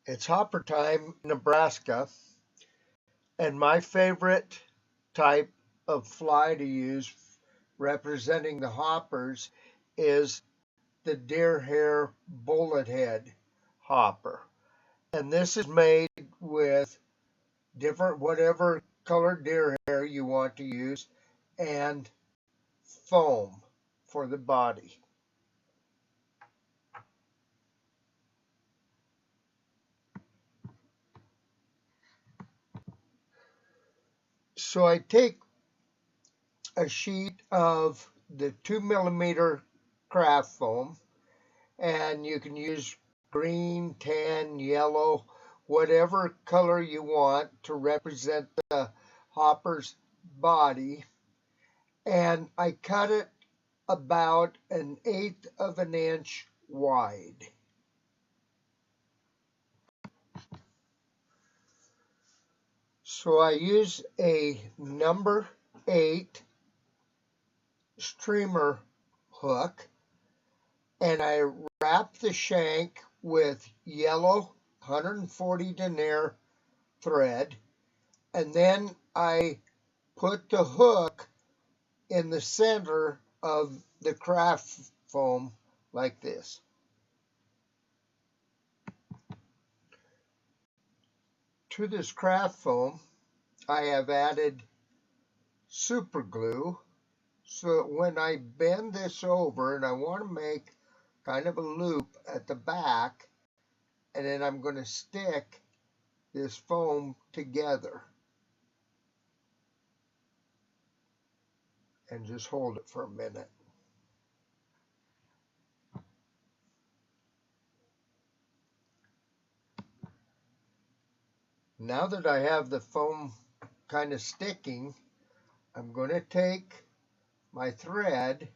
It's hopper time in Nebraska, and my favorite type of fly to use representing the hoppers is the deer hair bullet head hopper. And this is made with different, whatever colored deer hair you want to use, and foam for the body. So I take a sheet of the 2 millimeter craft foam, and you can use green, tan, yellow, whatever color you want to represent the hopper's body. And I cut it about 1/8 of an inch wide. So I use a number 8 streamer hook, and I wrap the shank with yellow 140 denier thread, and then I put the hook in the center of the craft foam like this. To this craft foam, I have added super glue, so that when I bend this over and I want to make kind of a loop at the back, and then I'm going to stick this foam together and just hold it for a minute. Now that I have the foam kind of sticking, I'm going to take my thread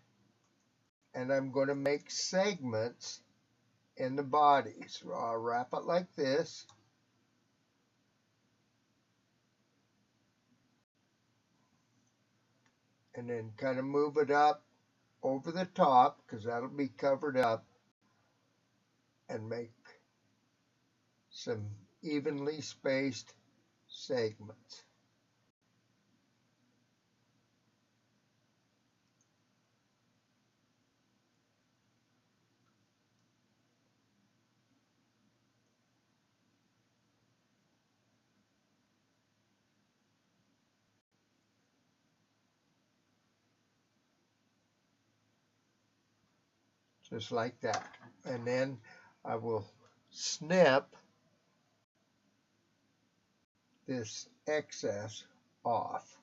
and I'm going to make segments in the body. So I'll wrap it like this. And then kind of move it up over the top, because that'll be covered up, and make some evenly spaced segments. Just like that. And then I will snip this excess off.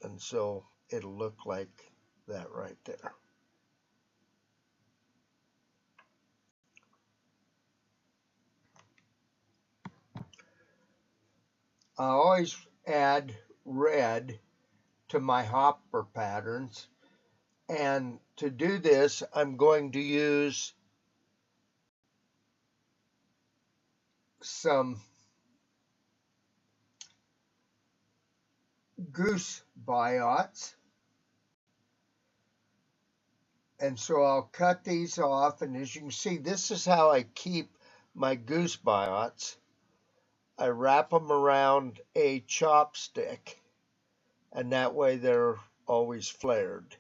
And so it'll look like that right there. I always add red to my hopper patterns. And to do this, I'm going to use some goose biots. And so I'll cut these off. And as you can see, this is how I keep my goose biots. I wrap them around a chopstick, and that way they're always flared.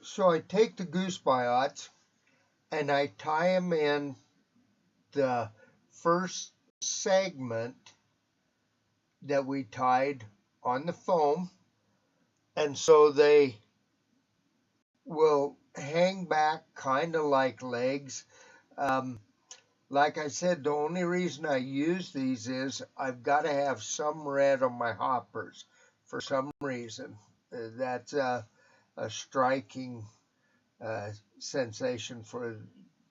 So I take the goose biots and I tie them in the first segment that we tied on the foam, and so they will hang back kind of like legs. Like I said, the only reason I use these is I've got to have some red on my hoppers for some reason. That's a striking sensation for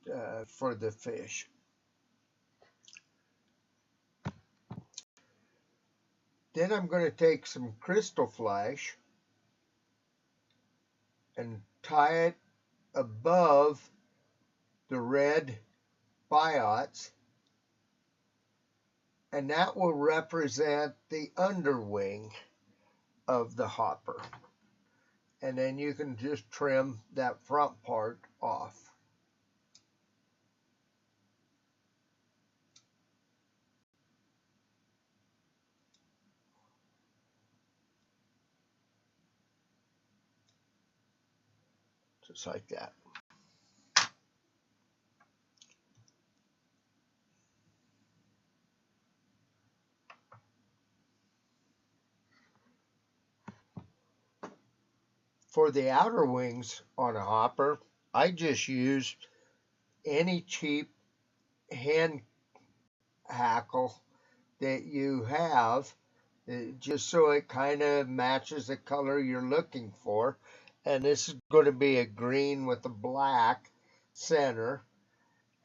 the fish. Then I'm going to take some crystal flash and tie it above the red biots, and that will represent the underwing of the hopper. And then you can just trim that front part off. Just like that. For the outer wings on a hopper, I just use any cheap hand hackle that you have, just so it kind of matches the color you're looking for. And this is going to be a green with a black center.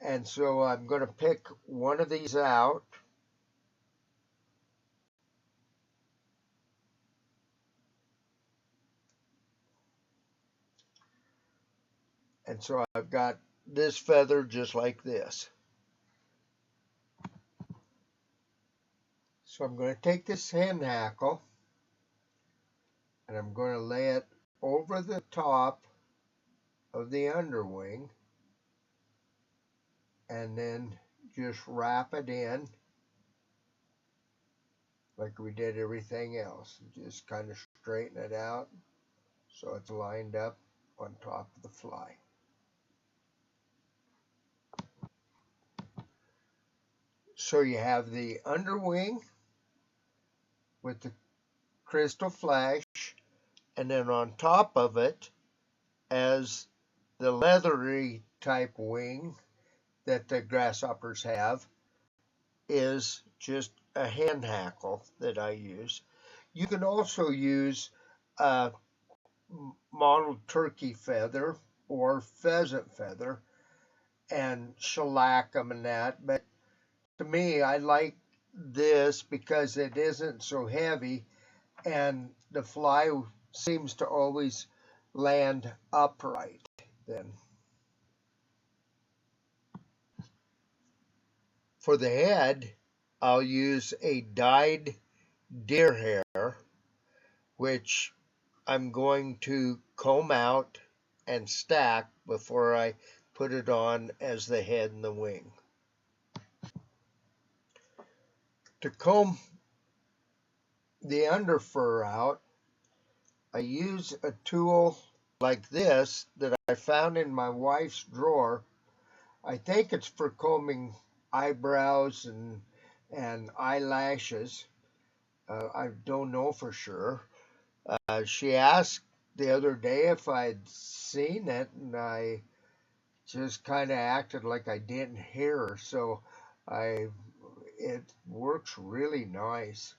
And so I'm going to pick one of these out. And so I've got this feather just like this. So I'm going to take this hand hackle and I'm going to lay it over the top of the underwing and then just wrap it in like we did everything else. Just kind of straighten it out so it's lined up on top of the fly. So you have the underwing with the crystal flash, and then on top of it, as the leathery type wing that the grasshoppers have, is just a hand hackle that I use. You can also use a mottled turkey feather or pheasant feather and shellac them and that, but to me, I like this because it isn't so heavy and the fly seems to always land upright then. For the head, I'll use a dyed deer hair, which I'm going to comb out and stack before I put it on as the head and the wing. To comb the under fur out, I use a tool like this that I found in my wife's drawer. I think it's for combing eyebrows and eyelashes. I don't know for sure. She asked the other day if I'd seen it, and I just kind of acted like I didn't hear her. So it works really nice.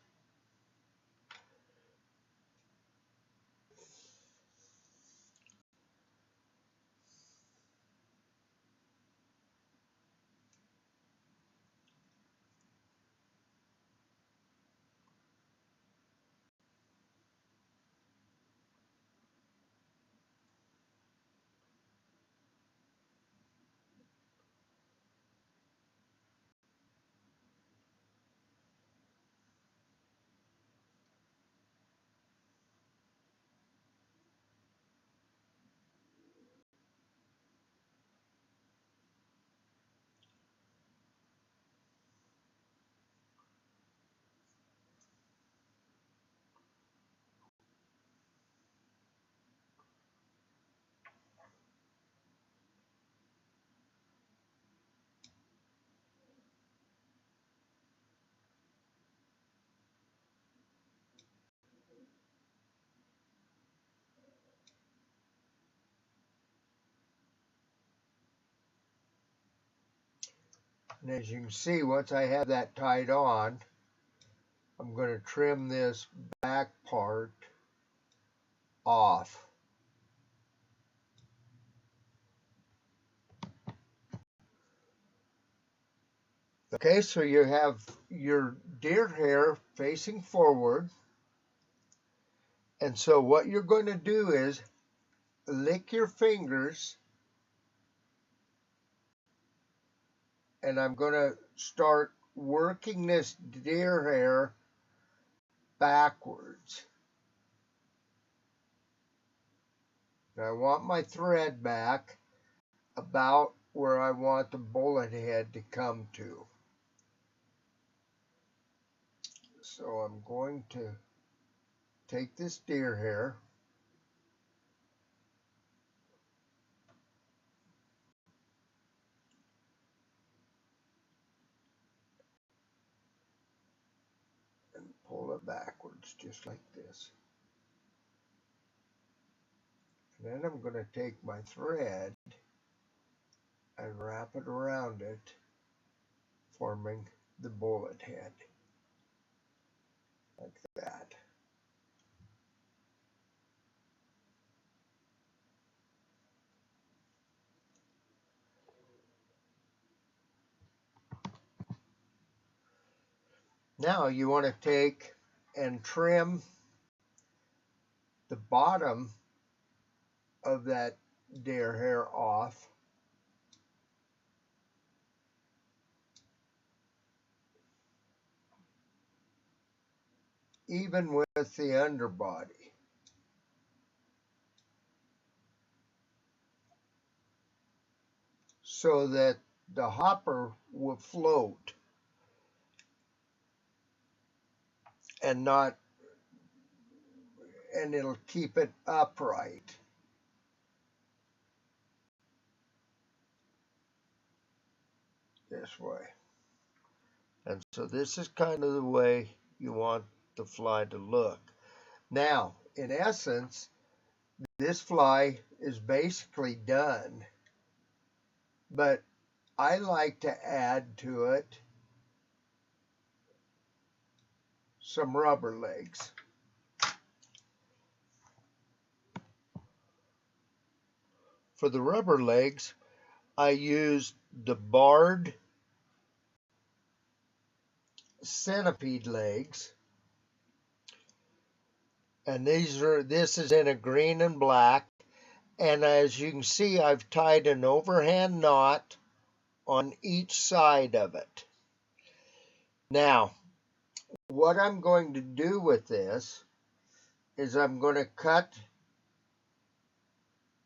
And as you can see, once I have that tied on, I'm going to trim this back part off. Okay, so you have your deer hair facing forward. And so what you're going to do is lick your fingers, and I'm going to start working this deer hair backwards. I want my thread back about where I want the bullet head to come to. So I'm going to take this deer hair and pull it backwards just like this. And then I'm going to take my thread and wrap it around it, forming the bullet head, like that. Now you want to take and trim the bottom of that deer hair off, even with the underbody. So that the hopper will float and not, and it'll keep it upright. This way. And so this is kind of the way you want the fly to look. Now, in essence, this fly is basically done, but I like to add to it some rubber legs. For the rubber legs, I used the barred centipede legs, and this is in a green and black, and as you can see, I've tied an overhand knot on each side of it. Now, what I'm going to do with this is I'm going to cut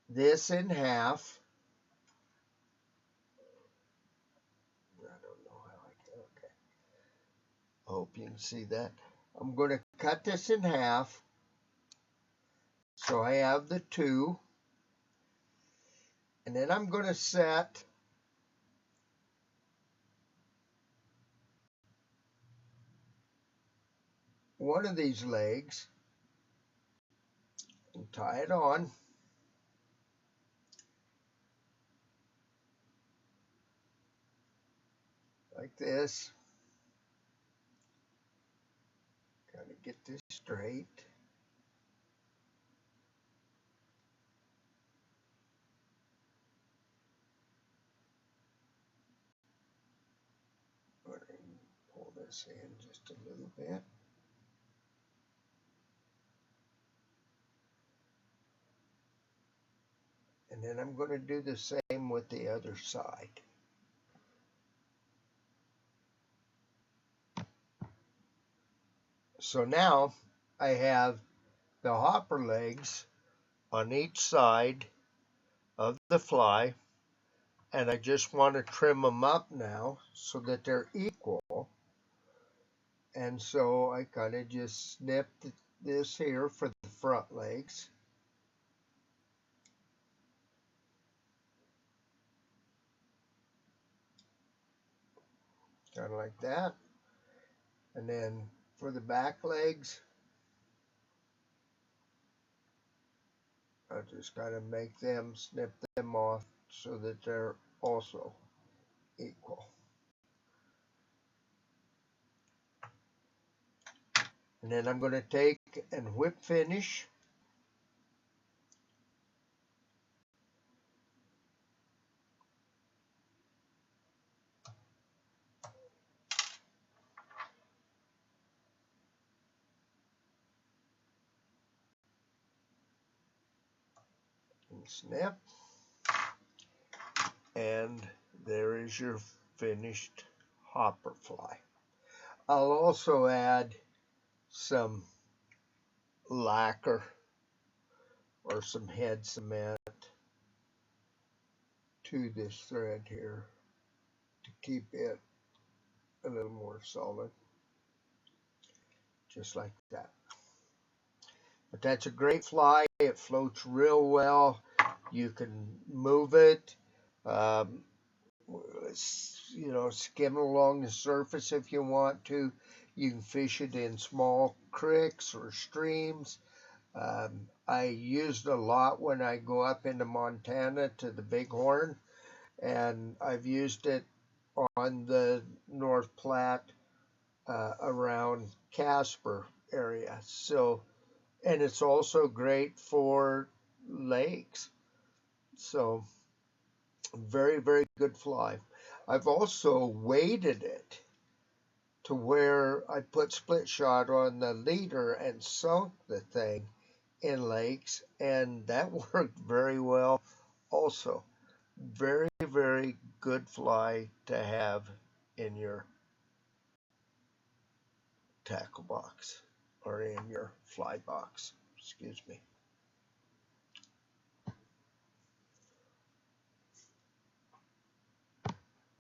this in half. I don't know how I can, okay. I hope you can see that. I'm going to cut this in half. So I have the two. And then I'm going to set one of these legs and tie it on. Like this. Gotta get this straight. Pull this in just a little bit. And then I'm going to do the same with the other side. So now I have the hopper legs on each side of the fly, and I just want to trim them up now so that they're equal. And so I kind of just snip this here for the front legs. Kind of like that. And then for the back legs, I just kind of make them, snip them off so that they're also equal. And then I'm going to take and whip finish. And snip. And there is your finished hopper fly. I'll also add some lacquer or some head cement to this thread here to keep it a little more solid, just like that. But that's a great fly. It floats real well. You can move it, um, skim along the surface if you want to. You can fish it in small creeks or streams. I use it a lot when I go up into Montana to the Bighorn, and I've used it on the North Platte around Casper area. So, and it's also great for lakes. So, very, very good fly. I've also weighted it to where I put split shot on the leader and sunk the thing in lakes, and that worked very well also. Very, very good fly to have in your tackle box or in your fly box. Excuse me.